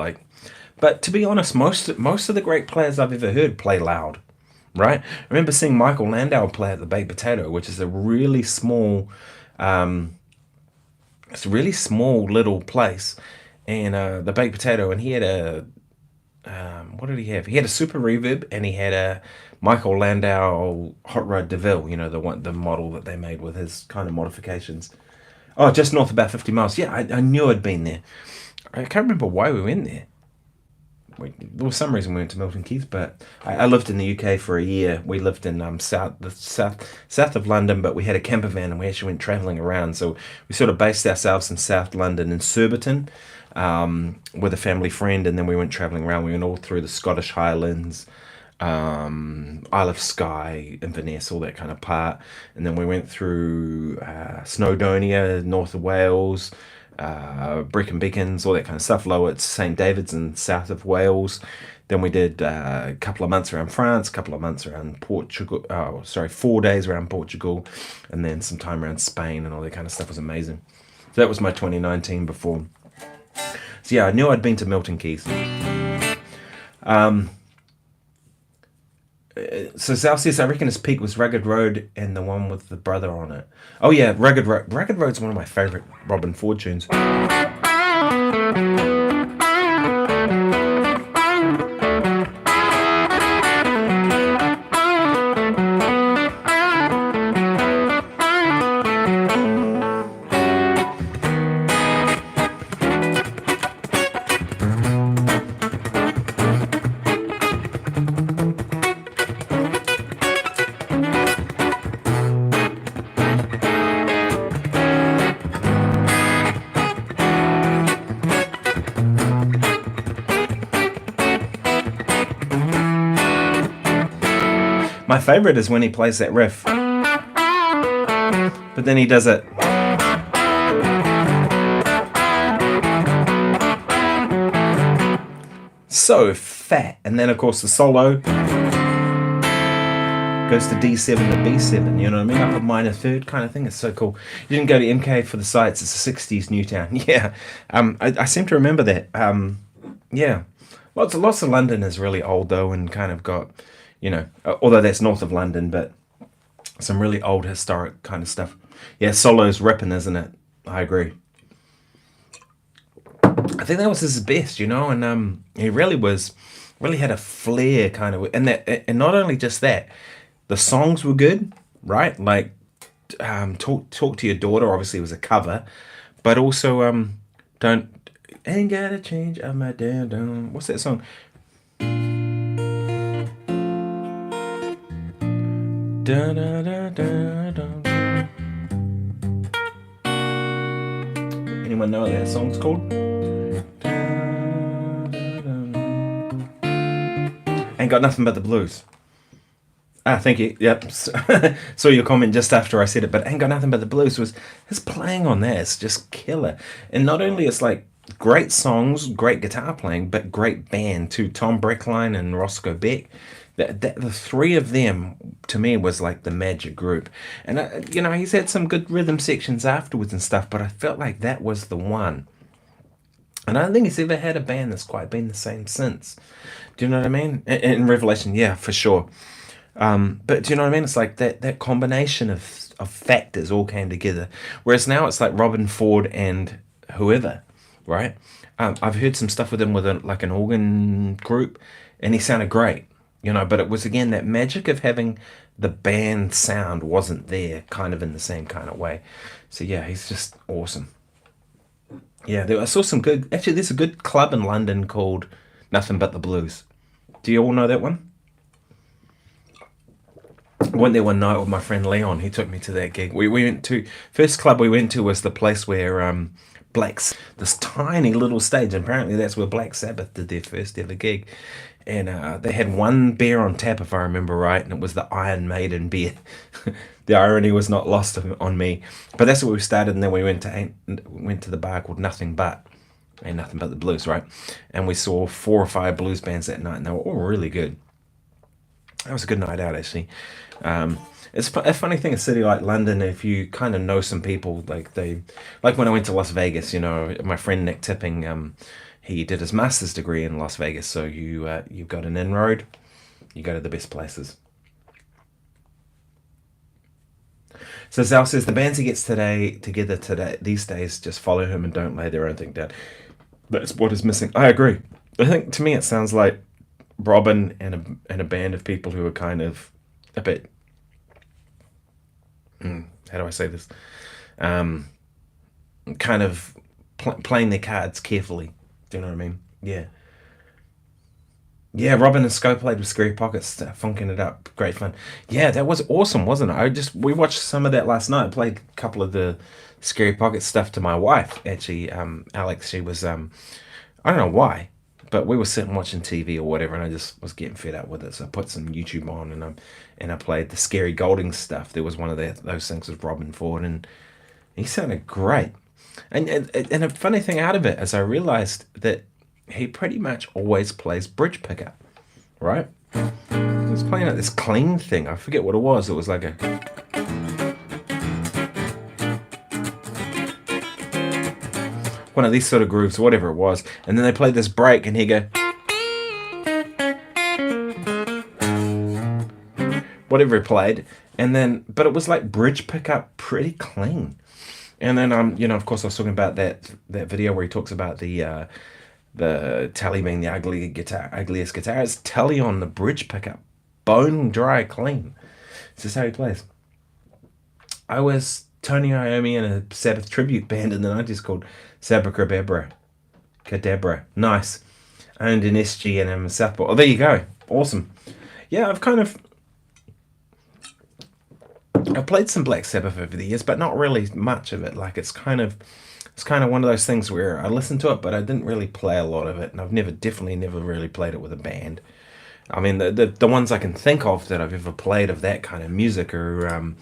But to be honest, most of the great players I've ever heard play loud, right? I remember seeing Michael Landau play at the Baked Potato, which is a really small, it's a really small little place, and the Baked Potato, and he had a, what did he have? He had a Super Reverb, and he had a Michael Landau Hot Rod DeVille, the model that they made with his kind of modifications. Oh, just north about 50 miles. Yeah, I knew I'd been there. I can't remember why we went there. There was some reason we went to Milton Keynes, but I lived in the UK for a year. We lived in south of London, but we had a camper van and we actually went travelling around. So we sort of based ourselves in South London in Surbiton with a family friend, and then we went travelling around. We went all through the Scottish Highlands, Isle of Skye, Inverness, all that kind of part, and then we went through Snowdonia, north of Wales, Brecon Beacons, all that kind of stuff, lower at St David's in south of Wales. Then we did a couple of months around France, a couple of months around Portugal, 4 days around Portugal, and then some time around Spain, and all that kind of stuff. It was amazing. So that was my 2019 before. So yeah, I knew I'd been to Milton Keynes. So Zal says, I reckon his peak was Rugged Road and the one with the brother on it. Oh yeah, Rugged Road. Rugged Road's one of my favourite Robin Ford tunes. My favorite is when he plays that riff, but then he does it. So fat. And then, of course, the solo goes to D7 to B7, you know what I mean? Up a minor third kind of thing. It's so cool. You didn't go to MK for the sights. It's a 60s Newtown. Yeah. I seem to remember that. Yeah. Lots of London is really old, though, and kind of got, you know, although that's north of London, but some really old historic kind of stuff. Yeah, solo's ripping, isn't it? I agree. I think that was his best, you know, and he really had a flair kind of, and not only just that, the songs were good, right? Like, talk to your daughter obviously was a cover, but also ain't gotta change up my damn. What's that song? Da, da, da, da, da. Anyone know what that song's called? Ain't Got Nothing But the Blues. Thank you. Yep. Saw your comment just after I said it, but Ain't Got Nothing But the Blues was his playing on that. It's just killer. And not only it's like great songs, great guitar playing, but great band too. Tom Breckline and Roscoe Beck. The three of them to me was like the magic group. And you know, he's had some good rhythm sections afterwards and stuff, but I felt like that was the one. And I don't think he's ever had a band that's quite been the same since. Do you know what I mean? In Revelation, yeah, for sure. But do you know what I mean? It's like that combination of factors all came together. Whereas now it's like Robin Ford and whoever, right? I've heard some stuff with him with like an organ group, and he sounded great, you know. But it was again that magic of having the band sound wasn't there, kind of in the same kind of way. So yeah, he's just awesome. Yeah, I saw some good. Actually, there's a good club in London called Nothing But the Blues. Do you all know that one? I went there one night with my friend Leon. He took me to that gig. We went to first club we went to was the place where this tiny little stage. And apparently that's where Black Sabbath did their first ever gig. And they had one beer on tap, if I remember right, and it was the Iron Maiden beer. The irony was not lost on me. But that's where we started, and then we went to the bar called Nothing But. Ain't Nothing But the Blues, right? And we saw 4 or 5 blues bands that night, and they were all really good. That was a good night out, actually. It's a funny thing, a city like London, if you kind of know some people, like when I went to Las Vegas, you know, my friend Nick Tipping, he did his master's degree in Las Vegas, so you've got an inroad, you go to the best places. So Zal says, the bands he gets together today these days just follow him and don't lay their own thing down. That's what is missing. I agree. I think to me it sounds like Robin and a band of people who are kind of a bit, how do I say this? Kind of playing their cards carefully. Do you know what I mean? Yeah. Yeah, Robin and Sco played with Scary Pockets, funking it up. Great fun. Yeah, that was awesome, wasn't it? We watched some of that last night. I played a couple of the Scary Pockets stuff to my wife, actually. Alex, she was, I don't know why, but we were sitting watching TV or whatever, and I just was getting fed up with it. So I put some YouTube on, and I played the Scary Golding stuff. There was one of those things with Robin Ford, and he sounded great. And a funny thing out of it is I realized that he pretty much always plays bridge pickup, right? He was playing like this clean thing. I forget what it was. It was like a... one of these sort of grooves, whatever it was. And then they played this break, and he'd go... whatever he played. And then... but it was like bridge pickup pretty clean. And then, you know, of course, I was talking about that video where he talks about the Tele being the ugliest guitar. It's Tele on the bridge pickup, bone dry clean. This is how he plays. I was Tony Iommi in a Sabbath tribute band in the 90s called Sabra Cadabra. Nice. Owned an SG and a Southport. Oh, there you go. Awesome. Yeah, I've played some Black Sabbath over the years, but not really much of it. Like it's kind of one of those things where I listened to it, but I didn't really play a lot of it, and I've definitely never really played it with a band. I mean, the ones I can think of that I've ever played of that kind of music are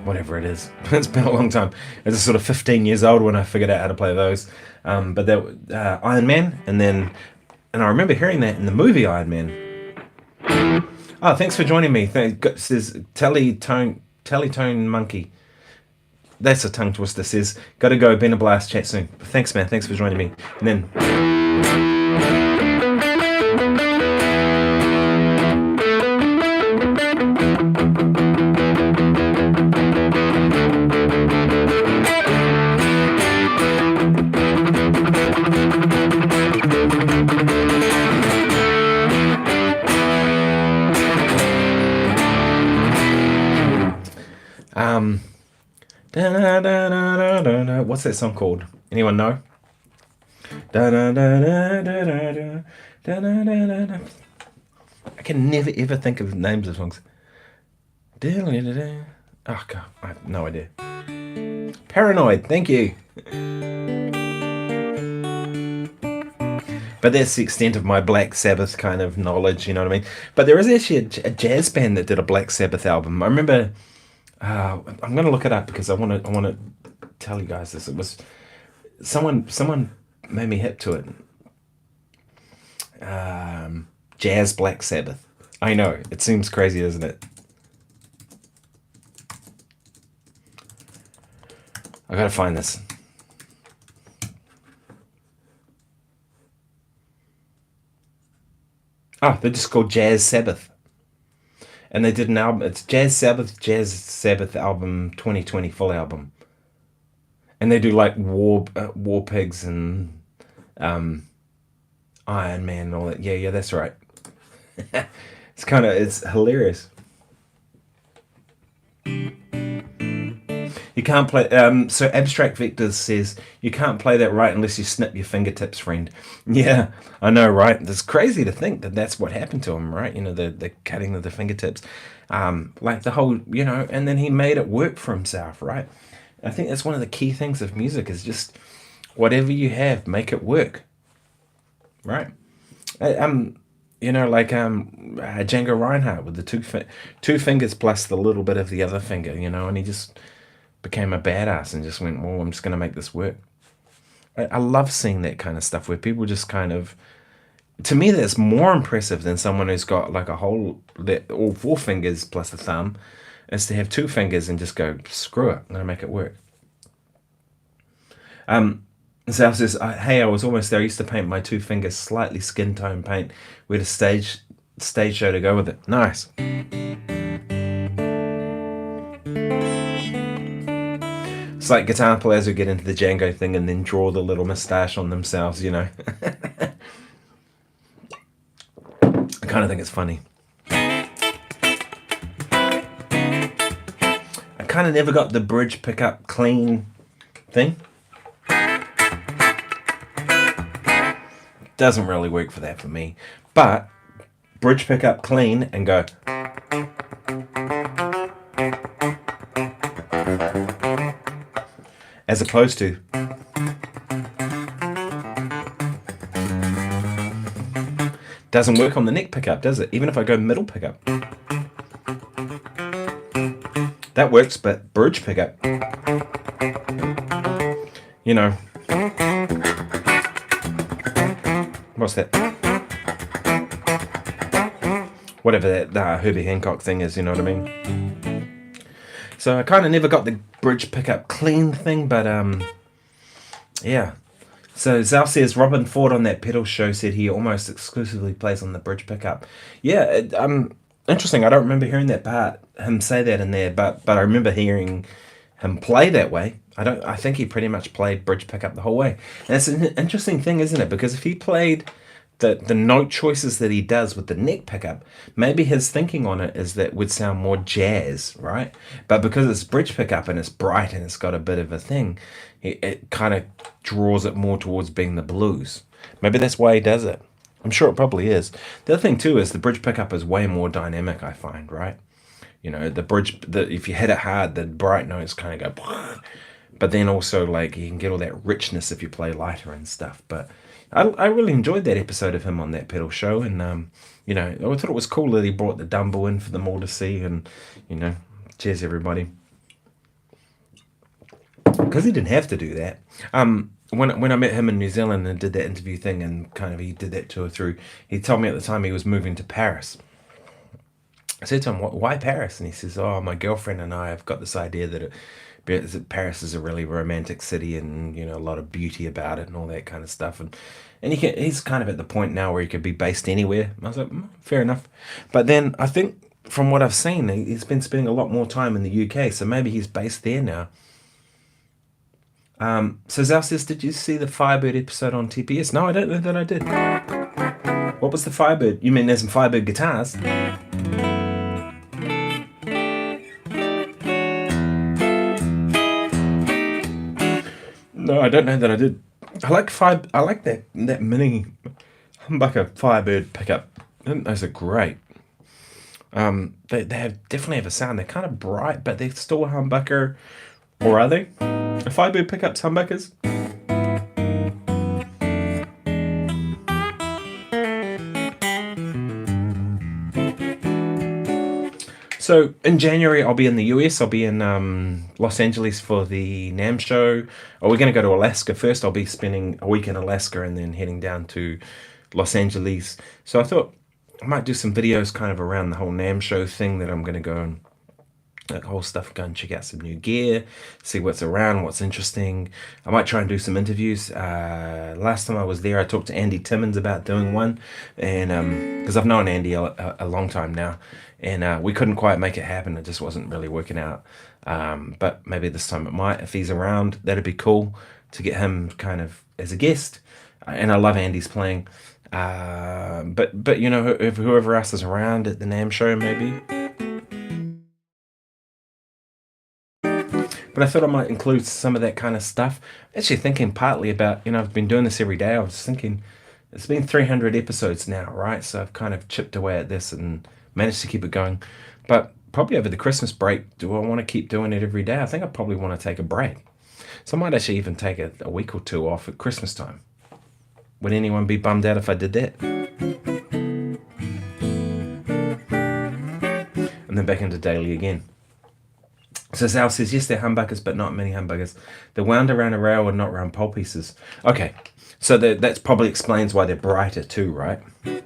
whatever it is. It's been a long time. I was sort of 15 years old when I figured out how to play those. But that Iron Man, and I remember hearing that in the movie Iron Man. Oh, thanks for joining me. Says Teletone Monkey. That's a tongue twister. Says, gotta go, been a blast, chat soon. Thanks, man. Thanks for joining me. And then what's that song called? Anyone know? I can never ever think of names of songs. Oh god, I have no idea. Paranoid, thank you. But that's the extent of my Black Sabbath kind of knowledge, you know what I mean? But there is actually a jazz band that did a Black Sabbath album. I remember. I'm going to look it up because I want to tell you guys this. It was someone made me hip to it. Jazz Black Sabbath. I know, it seems crazy, doesn't it? I gotta find this. Oh, they're just called Jazz Sabbath. And they did an album. It's Jazz Sabbath album 2020 full album. And they do like War Pigs and Iron Man and all that. Yeah, that's right. It's hilarious. You can't play. So Abstract Vectors says you can't play that right unless you snip your fingertips, friend. Yeah, I know, right? It's crazy to think that that's what happened to him, right? You know, the cutting of the fingertips, like the whole, you know. And then he made it work for himself, right? I think that's one of the key things of music is just whatever you have, make it work, right? You know, like Django Reinhardt with the two fingers plus the little bit of the other finger, you know, and he just became a badass and just went, well, I'm just going to make this work. I love seeing that kind of stuff where people just kind of, to me, that's more impressive than someone who's got like all 4 fingers plus the thumb, is to have 2 fingers and just go, screw it, I'm going to make it work. Sal says, hey, I was almost there. I used to paint my 2 fingers slightly skin tone paint. We had a stage show to go with it. Nice. It's like guitar players who get into the Django thing and then draw the little moustache on themselves, you know. I kind of think it's funny. I kind of never got the bridge pickup clean thing. Doesn't really work for that for me. But bridge pickup clean and go. As opposed to doesn't work on the neck pickup, does it? Even if I go middle pickup, that works, but bridge pickup, you know, what's that? Whatever that Herbie Hancock thing is, you know what I mean? So I kind of never got the bridge pickup clean thing, but yeah. So Zal says Robin Ford on that pedal show said he almost exclusively plays on the bridge pickup. Yeah, interesting. I don't remember hearing that part, him say that in there, but I remember hearing him play that way. I think he pretty much played bridge pickup the whole way. And it's an interesting thing, isn't it? Because if he played the note choices that he does with the neck pickup, maybe his thinking on it is that would sound more jazz, right? But because it's bridge pickup and it's bright and it's got a bit of a thing, it kind of draws it more towards being the blues. Maybe that's why he does it. I'm sure it probably is. The other thing too is the bridge pickup is way more dynamic, I find, right? The bridge, if you hit it hard, the bright notes kind of go, but then also like you can get all that richness if you play lighter and stuff. But I really enjoyed that episode of him on that pedal show, and I thought it was cool that he brought the Dumble in for them all to see, and cheers everybody, because he didn't have to do that. When I met him in New Zealand and did that interview thing, and kind of he did that tour through, he told me at the time he was moving to Paris. I said to him, why Paris? And he says, oh, my girlfriend and I have got this idea that Paris is a really romantic city, and a lot of beauty about it and all that kind of stuff. And he's kind of at the point now where he could be based anywhere. I was like, fair enough. But then I think from what I've seen, he's been spending a lot more time in the UK, so maybe he's based there now. So Zal says, did you see the Firebird episode on TPS? No, I don't know that I did. What was the Firebird? You mean there's some Firebird guitars? No, I don't know that I did. I like that mini humbucker Firebird pickup. I think those are great. They definitely have a sound. They're kind of bright, but they're still a humbucker, or are they? Are Firebird pickups humbuckers? So in January, I'll be in the US. I'll be in Los Angeles for the NAMM show. Oh, we're going to go to Alaska first. I'll be spending a week in Alaska and then heading down to Los Angeles. So I thought I might do some videos kind of around the whole NAMM show thing, that I'm going to go and that whole stuff, go and check out some new gear, see what's around, what's interesting. I might try and do some interviews. Last time I was there, I talked to Andy Timmons about doing one, and because I've known Andy a long time now, and we couldn't quite make it happen. It just wasn't really working out. But maybe this time it might. If he's around, that'd be cool to get him kind of as a guest. And I love Andy's playing. But if whoever else is around at the NAMM show, maybe. But I thought I might include some of that kind of stuff. Actually thinking partly about, I've been doing this every day. I was thinking, it's been 300 episodes now, right? So I've kind of chipped away at this and managed to keep it going. But probably over the Christmas break, do I want to keep doing it every day? I think I probably want to take a break. So I might actually even take a week or two off at Christmas time. Would anyone be bummed out if I did that? And then back into daily again. So Zal says, yes, they're humbuckers, but not many humbuckers. They're wound around a rail and not round pole pieces. Okay, so that probably explains why they're brighter too, right? I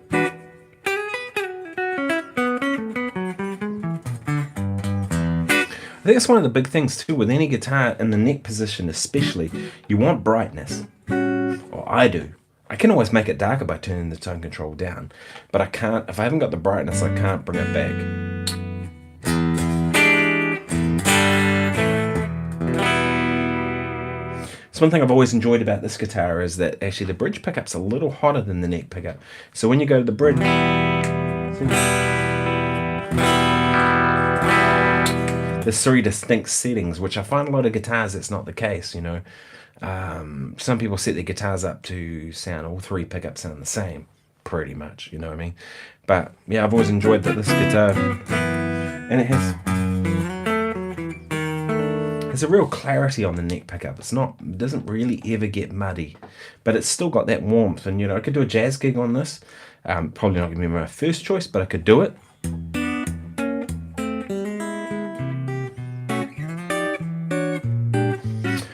think that's one of the big things too with any guitar in the neck position, especially. You want brightness, or I do. I can always make it darker by turning the tone control down, but I can't. If I haven't got the brightness, I can't bring it back. So one thing I've always enjoyed about this guitar is that actually the bridge pickup's a little hotter than the neck pickup. So when you go to the bridge, there's three distinct settings, which I find a lot of guitars that's not the case. Some people set their guitars up to sound, all three pickups sound the same, pretty much. You know what I mean? But yeah, I've always enjoyed this guitar, and it has a real clarity on the neck pickup. It doesn't really ever get muddy, but it's still got that warmth. And I could do a jazz gig on this. Probably not going to be my first choice, but I could do it. I'm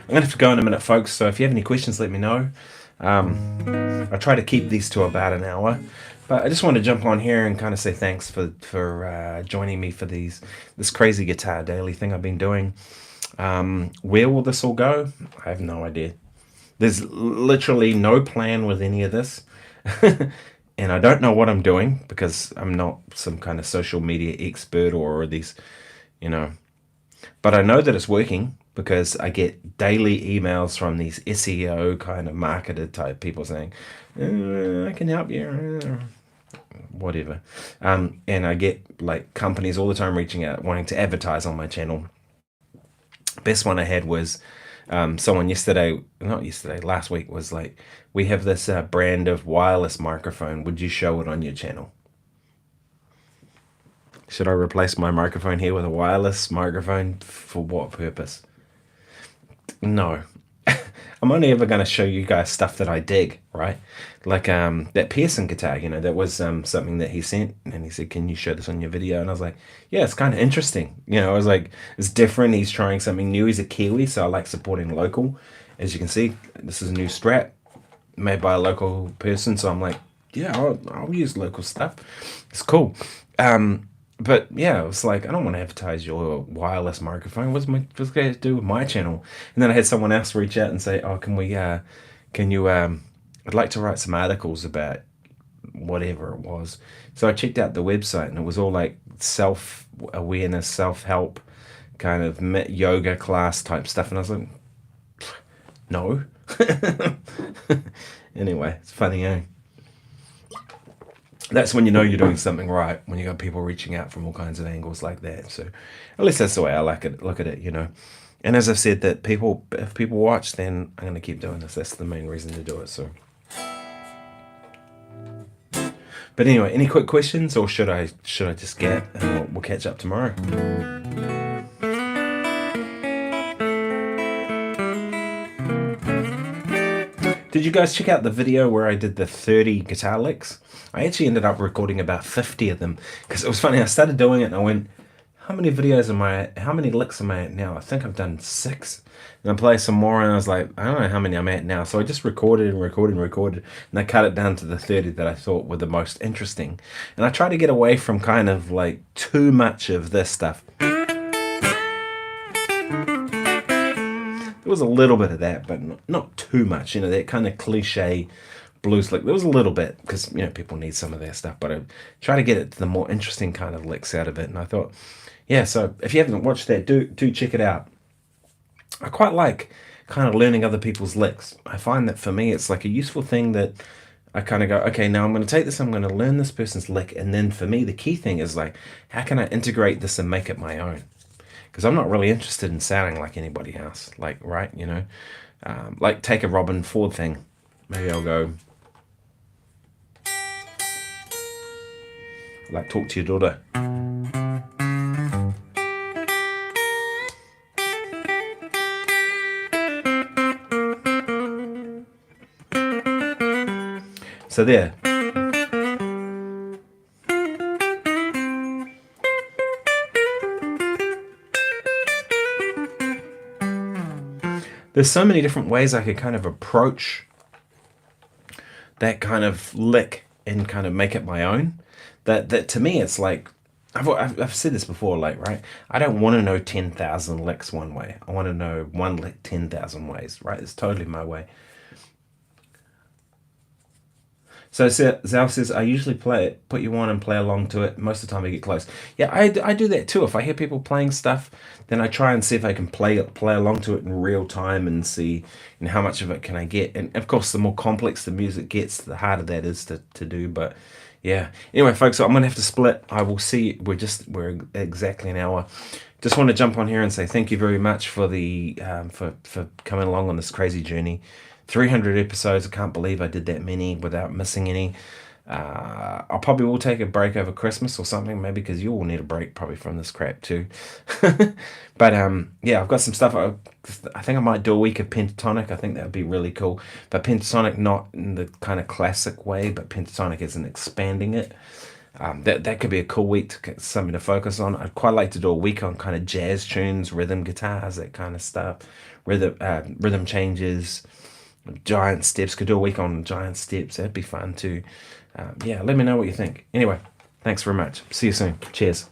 going to have to go in a minute, folks, so if you have any questions, let me know. I try to keep these to about an hour, but I just want to jump on here and kind of say thanks for joining me for this crazy guitar daily thing I've been doing. Where will this all go? I have no idea. There's literally no plan with any of this. And I don't know what I'm doing, because I'm not some kind of social media expert or these, but I know that it's working, because I get daily emails from these SEO kind of marketed type people saying, I can help you, whatever. And I get like companies all the time reaching out, wanting to advertise on my channel. Best one I had was Someone yesterday, not yesterday, last week was like, we have this brand of wireless microphone. Would you show it on your channel? Should I replace my microphone here with a wireless microphone? For what purpose? No. I'm only ever going to show you guys stuff that I dig, right? Like that Pearson guitar, that was something that he sent, and he said, "Can you show this on your video?" And I was like, "Yeah, it's kind of interesting." I was like, "It's different. He's trying something new. He's a Kiwi, so I like supporting local." As you can see, this is a new Strat made by a local person, so I'm like, "Yeah, I'll use local stuff. It's cool." But yeah, it was like, I don't want to advertise your wireless microphone. What's it got to do with my channel? And then I had someone else reach out and say, "Oh, can you, I'd like to write some articles about whatever it was." So I checked out the website, and it was all like self-awareness, self-help, kind of yoga class type stuff. And I was like, no. Anyway, it's funny, eh? That's when you know you're doing something right, when you got people reaching out from all kinds of angles like that. So at least that's the way I look at it. And as I've said, that if people watch, then I'm going to keep doing this. That's the main reason to do it. So, but anyway, any quick questions, or should I just get, and we'll catch up tomorrow? Did you guys check out the video where I did the 30 guitar licks? I actually ended up recording about 50 of them, because it was funny. I started doing it and I went, how many licks am I at now? I think I've done 6. And I played some more and I was like, I don't know how many I'm at now. So I just recorded and I cut it down to the 30 that I thought were the most interesting. And I try to get away from kind of like too much of this stuff. There was a little bit of that, but not too much. That kind of cliche blues lick. There was a little bit, because people need some of that stuff, but I try to get it to the more interesting kind of licks out of it. And I thought, yeah. So if you haven't watched that, do check it out. I quite like kind of learning other people's licks. I find that for me, it's like a useful thing that I kind of go, okay, now I'm going to take this, I'm going to learn this person's lick, and then for me, the key thing is like, how can I integrate this and make it my own? Because I'm not really interested in sounding like anybody else. Like, right, like take a Robin Ford thing. Maybe I'll go, like, talk to your daughter. So there. There's so many different ways I could kind of approach that kind of lick and kind of make it my own. That to me, it's like, I've said this before, like, right? I don't want to know 10,000 licks one way. I want to know one lick 10,000 ways, right? It's totally my way. So Zal says, I usually put you on and play along to it. Most of the time I get close. Yeah, I do that too. If I hear people playing stuff, then I try and see if I can play along to it in real time and see how much of it can I get. And of course, the more complex the music gets, the harder that is to do. But yeah. Anyway, folks, so I'm gonna have to split. I will see. We're exactly an hour. Just want to jump on here and say thank you very much for the for coming along on this crazy journey. 300 episodes. I can't believe I did that many without missing any. I'll probably will take a break over Christmas or something, maybe, because you all need a break probably from this crap too. But yeah, I've got some stuff. I think I might do a week of Pentatonic. I think that would be really cool. But Pentatonic not in the kind of classic way, but Pentatonic isn't expanding it. That could be a cool week to get something to focus on. I'd quite like to do a week on kind of jazz tunes, rhythm guitars, that kind of stuff, rhythm changes, giant steps. Could do a week on giant steps. That'd be fun too. Yeah, let me know what you think. Anyway, thanks very much. See you soon. Cheers.